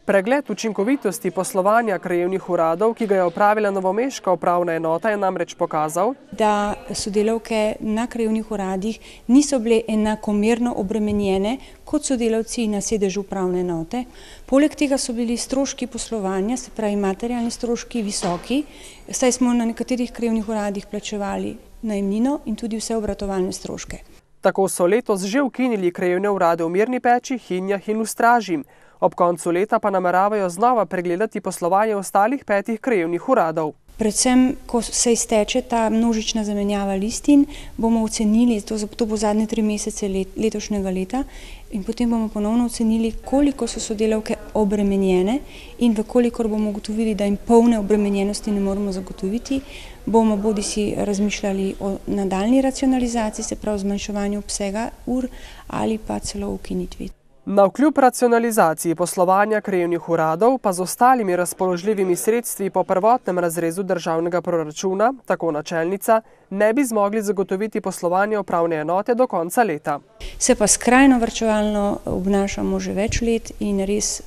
Pregled učinkovitosti poslovanja krajevnih uradov, ki ga je opravila novomeška upravna enota, je namreč pokazal, da sodelavke na krajevnih uradih niso bile enakomerno obremenjene kot sodelavci na sedežu upravne enote. Poleg tega so bili stroški poslovanja, se pravi materialni stroški, visoki, saj smo na nekaterih krajevnih uradih plačevali najemnino in tudi vse obratovalne stroške. Tako so letos že ukinili krajevne urade v Mirni Peči, Hinjah in v Straži. Ob koncu leta pa nameravajo znova pregledati poslovanje ostalih 5 krajevnih uradov. Predvsem, ko se izteče ta množična zamenjava listin, bomo ocenili, to bo zadnje 3 mesece letošnjega leta, in potem bomo ponovno ocenili, koliko so sodelavke obremenjene, in vkolikor bomo ugotovili, da jim polne obremenjenosti ne moremo zagotoviti, bomo bodisi razmišljali o nadaljnji racionalizaciji, se pravi zmanjševanju obsega ur ali pa celo ukinitvi. Navkljub racionalizaciji poslovanja krajevnih uradov pa z ostalimi razpoložljivimi sredstvi po prvotnem razrezu državnega proračuna, tako načelnica, ne bi zmogli zagotoviti poslovanje upravne enote do konca leta. Se pa skrajno varčevalno obnašamo že več let in res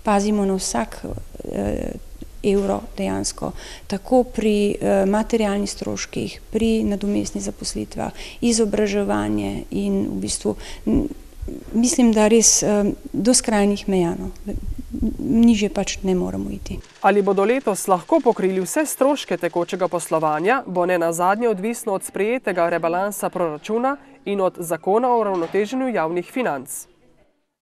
pazimo na vsak evro dejansko, tako pri materialnih stroških, pri nadomestnih zaposlitvah, izobraževanje in v bistvu mislim, da res do skrajnih meja, nižje pač ne moramo iti. Ali bodo letos lahko pokrili vse stroške tekočega poslovanja, bo nenazadnje odvisno od sprejetega rebalansa proračuna in od zakona o uravnoteženju javnih financ.